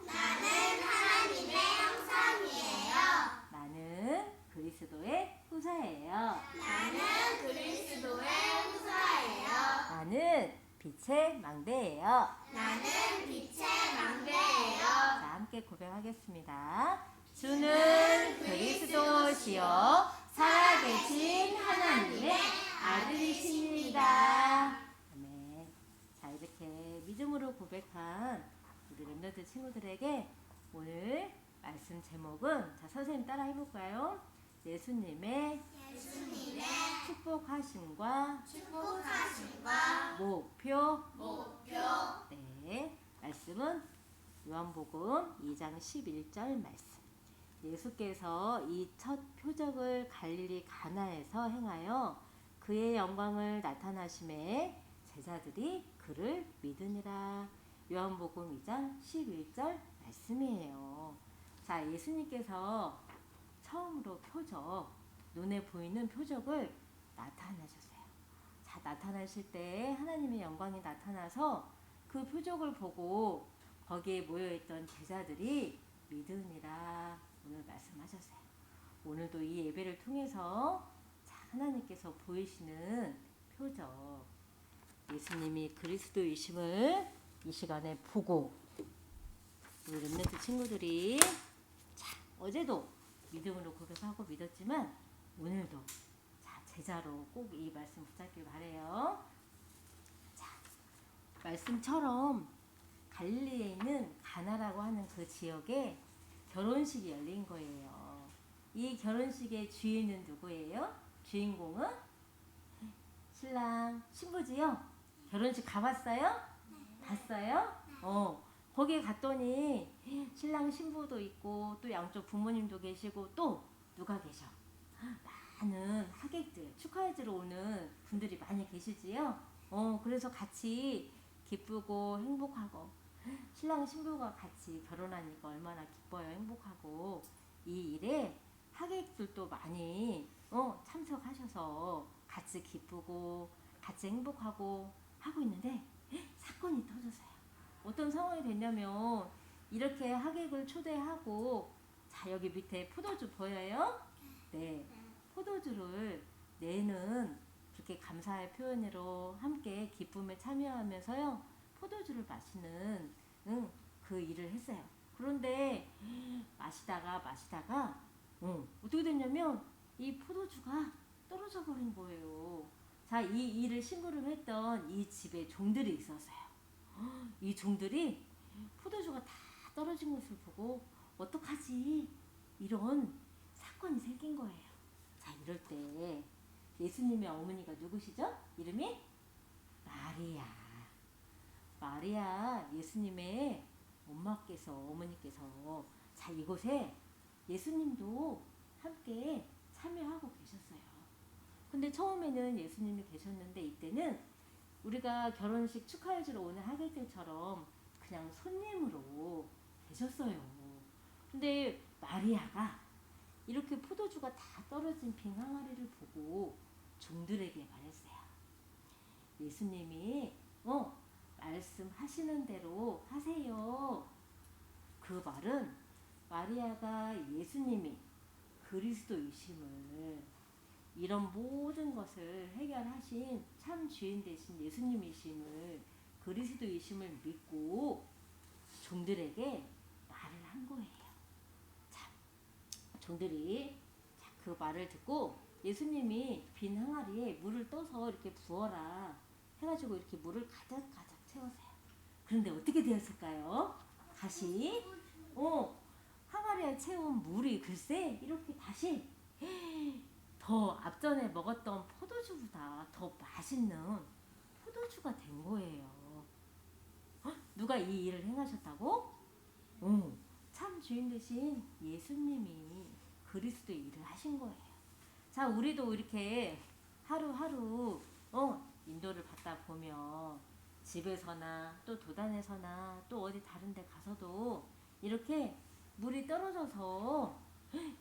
나는 하나님의 형상이에요. 나는 그리스도의 후사예요. 나는 그리스도의 후사예요. 나는 빛의 망대예요. 나는 빛의 망대예요. 자, 함께 고백하겠습니다. 주는 그리스도시요 살아계신 하나님의 아들이십니다. 아멘. 자, 이렇게 믿음으로 고백한 우리 렘넌트 친구들에게 오늘 말씀 제목은, 자, 선생님 따라 해볼까요? 예수님의 축복하심과 목표. 네, 말씀은 요한복음 2장 11절 말씀. 예수께서 이 첫 표적을 갈릴리 가나에서 행하여 그의 영광을 나타나심에 제자들이 그를 믿으니라. 요한복음 2장 11절 말씀이에요. 자, 예수님께서 처음으로 표적, 눈에 보이는 표적을 나타내셨어요. 자, 나타나실 때 하나님의 영광이 나타나서 그 표적을 보고 거기에 모여있던 제자들이 믿으니라 오늘 말씀하셨어요. 오늘도 이 예배를 통해서 하나님께서 보이시는 표적, 예수님이 그리스도이심을 이 시간에 보고 우리 렘넌트 친구들이 어제도 믿음으로 고백하고 믿었지만 오늘도 제자로 꼭 이 말씀 붙잡길 바래요. 자, 말씀처럼 갈릴리에 있는 가나라고 하는 그 지역에 결혼식이 열린 거예요. 이 결혼식의 주인은 누구예요? 주인공은 신랑 신부지요? 결혼식 가봤어요? 봤어요? 거기에 갔더니 신랑 신부도 있고 또 양쪽 부모님도 계시고 또 누가 계셔? 많은 하객들, 축하해주러 오는 분들이 많이 계시지요? 그래서 같이 기쁘고 행복하고 신랑 신부가 같이 결혼하니까 얼마나 기뻐요, 행복하고. 이 일에 하객들도 많이 참석하셔서 같이 기쁘고 같이 행복하고 하고 있는데 사건이 터졌어요. 어떤 상황이 됐냐면 이렇게 하객을 초대하고, 자, 여기 밑에 포도주 보여요? 네, 포도주를 내는 그렇게 감사의 표현으로 함께 기쁨에 참여하면서요 포도주를 마시는 그 일을 했어요. 그런데 마시다가 어떻게 됐냐면 이 포도주가 떨어져 버린 거예요. 자, 이 일을 심부름했던 이 집에 종들이 있었어요. 이 종들이 포도주가 다 떨어진 것을 보고 어떡하지? 이런 사건이 생긴 거예요. 자, 이럴 때 예수님의 어머니가 누구시죠? 이름이 마리아. 마리아, 예수님의 어머니께서 자, 이곳에 예수님도 함께 참여하고 계셨어요. 근데 처음에는 예수님이 계셨는데 이때는 우리가 결혼식 축하해주러 오는 하객들처럼 그냥 손님으로 계셨어요. 근데 마리아가 이렇게 포도주가 다 떨어진 빈 항아리를 보고 종들에게 말했어요. 예수님이 말씀하시는 대로 하세요. 그 말은 마리아가 예수님이 그리스도이심을, 이런 모든 것을 해결하신 참 주인 되신 예수님이심을, 그리스도이심을 믿고 종들에게 말을 한 거예요. 자, 종들이 그 말을 듣고 예수님이 빈 항아리에 물을 떠서 이렇게 부어라 해가지고 이렇게 물을 가득 채웠어요. 그런데 어떻게 되었을까요? 다시 항아리에 채운 물이 글쎄 이렇게 다시 더 앞전에 먹었던 포도주보다 더 맛있는 포도주가 된 거예요. 누가 이 일을 행하셨다고? 참 주인 되신 예수님이 그리스도의 일을 하신 거예요. 자, 우리도 이렇게 하루하루 인도를 받다 보면 집에서나 또 도단에서나 또 어디 다른 데 가서도 이렇게 물이 떨어져서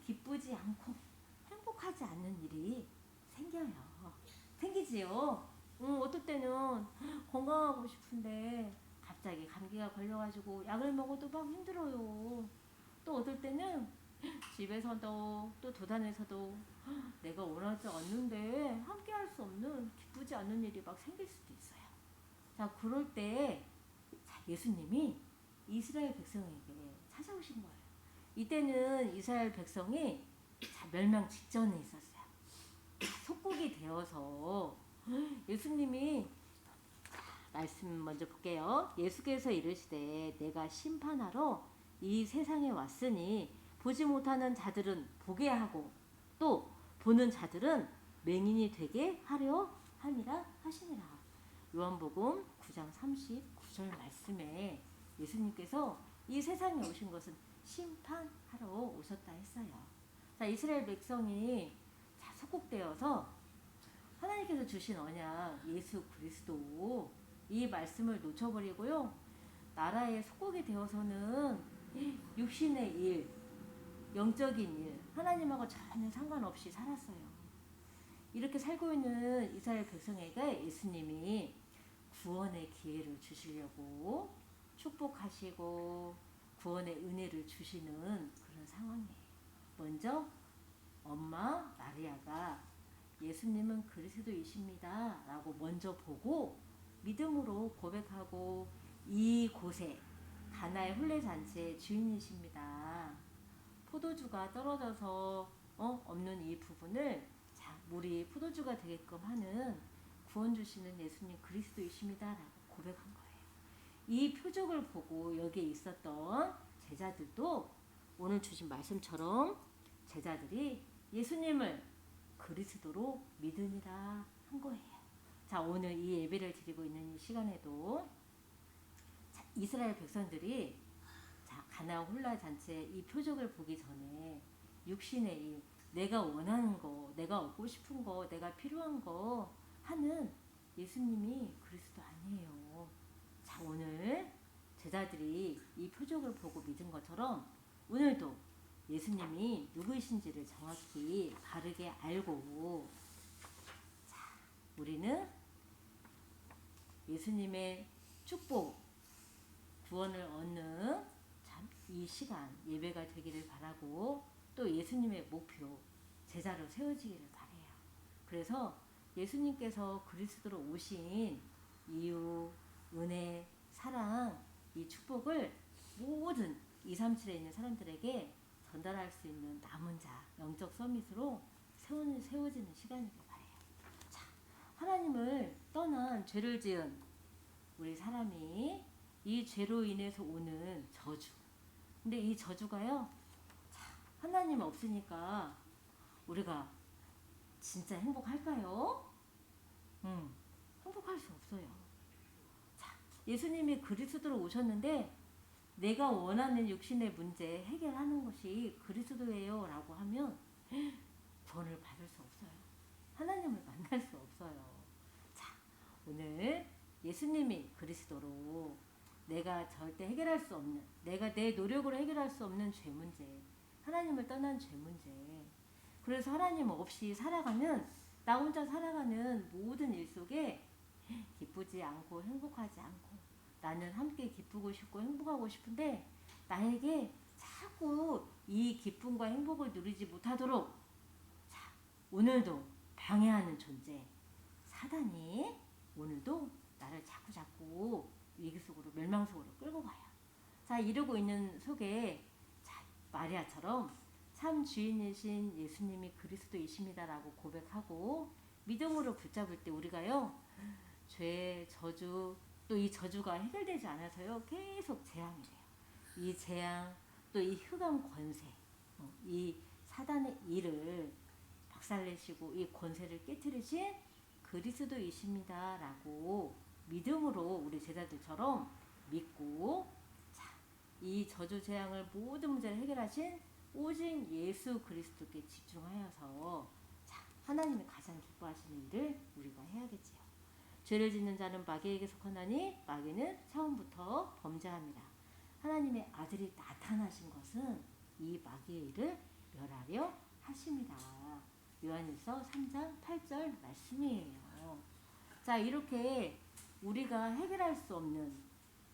기쁘지 않고 행복하지 않는 일이 생겨요. 생기지요. 어떨 때는 건강하고 싶은데 갑자기 감기가 걸려가지고 약을 먹어도 막 힘들어요. 또 어떨 때는 집에서도 또 도단에서도 내가 원하지 않는데 함께 할 수 없는 기쁘지 않는 일이 막 생길 수도 있어요. 자, 그럴 때 예수님이 이스라엘 백성에게 찾아오신 거예요. 이때는 이스라엘 백성이 멸망 직전에 있었어요. 속국이 되어서 예수님이 말씀 먼저 볼게요. 예수께서 이르시되 내가 심판하러 이 세상에 왔으니 보지 못하는 자들은 보게 하고 또 보는 자들은 맹인이 되게 하려 함이라 하시니라. 요한복음 9장 39절 말씀에 예수님께서 이 세상에 오신 것은 심판하러 오셨다 했어요. 자, 이스라엘 백성이 속국되어서 하나님께서 주신 언약 예수 그리스도 이 말씀을 놓쳐버리고요. 나라의 속국이 되어서는 육신의 일, 영적인 일, 하나님하고 전혀 상관없이 살았어요. 이렇게 살고 있는 이스라엘 백성에게 예수님이 구원의 기회를 주시려고 축복하시고 구원의 은혜를 주시는 그런 상황이에요. 먼저 엄마 마리아가 예수님은 그리스도이십니다 라고 먼저 보고 믿음으로 고백하고 이곳에 가나의 혼례잔치의 주인이십니다. 포도주가 떨어져서 없는 이 부분을 물이 포도주가 되게끔 하는 구원 주시는 예수님 그리스도이십니다 라고 고백한 거예요. 이 표적을 보고 여기에 있었던 제자들도 오늘 주신 말씀처럼 제자들이 예수님을 그리스도로 믿으니라 한 거예요. 자, 오늘 이 예배를 드리고 있는 이 시간에도 이스라엘 백성들이 가나 홀라 잔치의 이 표적을 보기 전에 육신의 일, 내가 원하는 거, 내가 얻고 싶은 거, 내가 필요한 거 하는 예수님이 그리스도 아니에요. 자, 오늘 제자들이 이 표적을 보고 믿은 것처럼 오늘도 예수님이 누구이신지를 정확히 바르게 알고 우리는 예수님의 축복, 구원을 얻는 이 시간 예배가 되기를 바라고 또 예수님의 목표, 제자로 세워지기를 바라요. 그래서 예수님께서 그리스도로 오신 이유, 은혜, 사랑, 이 축복을 모든 237에 있는 사람들에게 전달할 수 있는 남은 자, 영적 서밋으로 세워지는 시간이길 바라요. 자, 하나님을 떠난 죄를 지은 우리 사람이 이 죄로 인해서 오는 저주. 근데 이 저주가요, 하나님 없으니까 우리가 진짜 행복할까요? 행복할 수 없어요. 자, 예수님이 그리스도로 오셨는데 내가 원하는 육신의 문제 해결하는 것이 그리스도예요 라고 하면 구원을 받을 수 없어요. 하나님을 만날 수 없어요. 자, 오늘 예수님이 그리스도로 내가 절대 해결할 수 없는, 내가 내 노력으로 해결할 수 없는 죄 문제, 하나님을 떠난 죄 문제, 그래서 하나님 없이 살아가는, 나 혼자 살아가는 모든 일 속에 기쁘지 않고 행복하지 않고, 나는 함께 기쁘고 싶고 행복하고 싶은데 나에게 자꾸 이 기쁨과 행복을 누리지 못하도록 오늘도 방해하는 존재 사단이 오늘도 나를 자꾸 위기 속으로, 멸망 속으로 끌고 가요. 자, 이러고 있는 속에 마리아처럼 참 주인이신 예수님이 그리스도이십니다라고 고백하고 믿음으로 붙잡을 때 우리가요, 죄, 저주, 또 이 저주가 해결되지 않아서요 계속 재앙이 돼요. 이 재앙, 또 이 흑암 권세, 이 사단의 일을 박살내시고 이 권세를 깨뜨리신 그리스도이십니다라고 믿음으로 우리 제자들처럼 믿고, 이 저주 재앙을 모든 문제를 해결하신 오직 예수 그리스도께 집중하여서 하나님이 가장 기뻐하시는 일을 우리가 해야겠지요. 죄를 짓는 자는 마귀에게 속하나니 마귀는 처음부터 범죄합니다. 하나님의 아들이 나타나신 것은 이 마귀의 일을 멸하려 하십니다. 요한일서 3장 8절 말씀이에요. 자, 이렇게 우리가 해결할 수 없는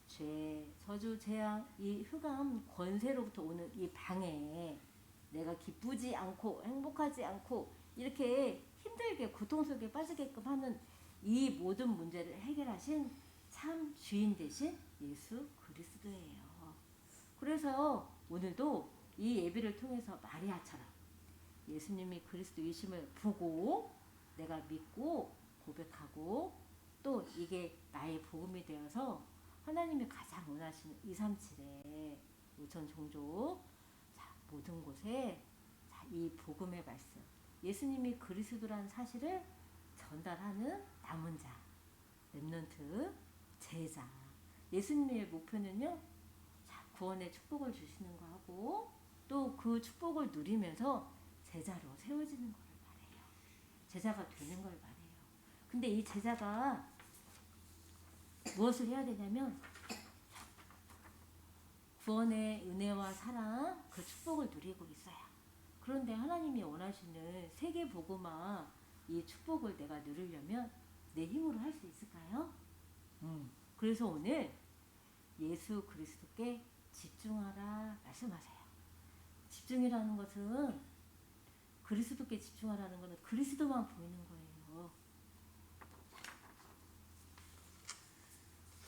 죄, 저주, 재앙, 이 흑암 권세로부터 오는 이 방해, 내가 기쁘지 않고 행복하지 않고 이렇게 힘들게 고통 속에 빠지게끔 하는 이 모든 문제를 해결하신 참 주인 되신 예수 그리스도예요. 그래서 오늘도 이 예배를 통해서 마리아처럼 예수님이 그리스도이심을 보고 내가 믿고 고백하고 또 이게 나의 복음이 되어서 하나님이 가장 원하시는 237의 우천 종족 모든 곳에 이 복음의 말씀 예수님이 그리스도라는 사실을 전달하는 남은 자 렘넌트 제자 예수님의 목표는요 구원의 축복을 주시는 거 하고 또 그 축복을 누리면서 제자로 세워지는 걸 바래요. 제자가 되는 걸 바래요. 근데 이 제자가 무엇을 해야 되냐면 구원의 은혜와 사랑 그 축복을 누리고 있어요. 그런데 하나님이 원하시는 세계 복음화 이 축복을 내가 누리려면 내 힘으로 할 수 있을까요? 그래서 오늘 예수 그리스도께 집중하라 말씀하세요. 집중이라는 것은 그리스도께 집중하라는 것은 그리스도만 보이는 거예요.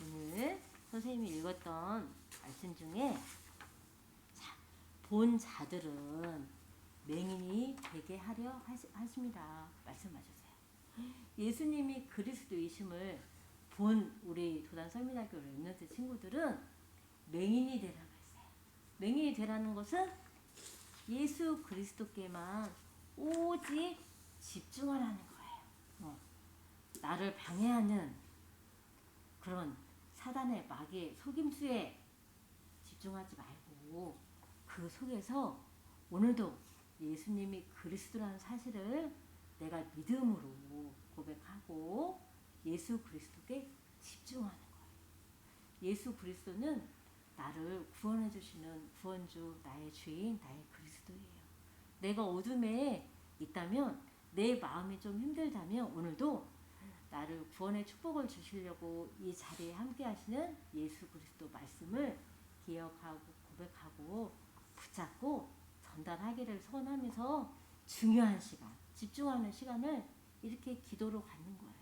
오늘 선생님이 읽었던 말씀 중에 본 자들은 맹인이 되게 하려 하십니다. 말씀하셨어요. 예수님이 그리스도이심을 본 우리 도단설민학교 렘넌트 친구들은 맹인이 되라고 했어요. 맹인이 되라는 것은 예수 그리스도께만 오직 집중하라는 거예요. 나를 방해하는 그런 사단의 마귀의 속임수에 집중하지 말고 그 속에서 오늘도 예수님이 그리스도라는 사실을 내가 믿음으로 고백하고 예수 그리스도께 집중하는 거예요. 예수 그리스도는 나를 구원해 주시는 구원주, 나의 주인, 나의 그리스도예요. 내가 어둠에 있다면 내 마음이 좀 힘들다면 오늘도 나를 구원의 축복을 주시려고 이 자리에 함께 하시는 예수 그리스도 말씀을 기억하고 고백하고 붙잡고 전달하기를 소원하면서 중요한 시간, 집중하는 시간을 이렇게 기도로 갖는 거예요.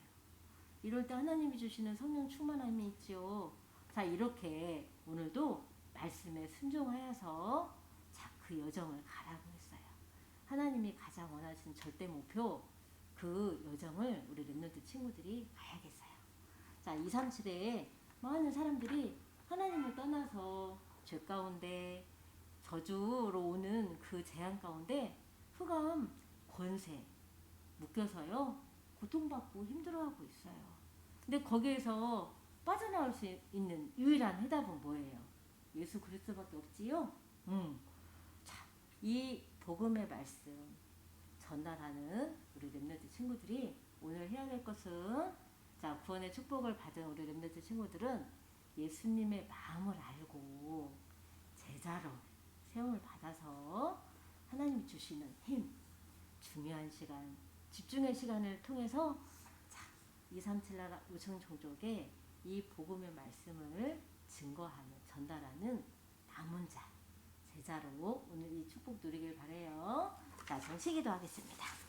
이럴 때 하나님이 주시는 성령 충만함이 있지요. 자, 이렇게 오늘도 말씀에 순종하여서 그 여정을 가라고 했어요. 하나님이 가장 원하시는 절대 목표 그 여정을 우리 렘넌트 친구들이 가야겠어요. 자, 237에 많은 사람들이 하나님을 떠나서 죄 가운데 저주로 오는 그 재앙 가운데 흑암 권세 묶여서요 고통받고 힘들어하고 있어요. 근데 거기에서 빠져나올 수 있는 유일한 해답은 뭐예요? 예수 그리스도밖에 없지요? 자, 이 복음의 말씀 전달하는 우리 렘넌트 친구들이 오늘 해야 될 것은 자, 구원의 축복을 받은 우리 렘넌트 친구들은 예수님의 마음을 알고 제자로 세움을 받아서 하나님이 주시는 힘, 중요한 시간, 집중의 시간을 통해서 자, 237 나라 우청 종족에 이 복음의 말씀을 증거하는, 전달하는 남은 자, 제자로 오늘 이 축복 누리길 바라요. 자, 정식기도 하겠습니다.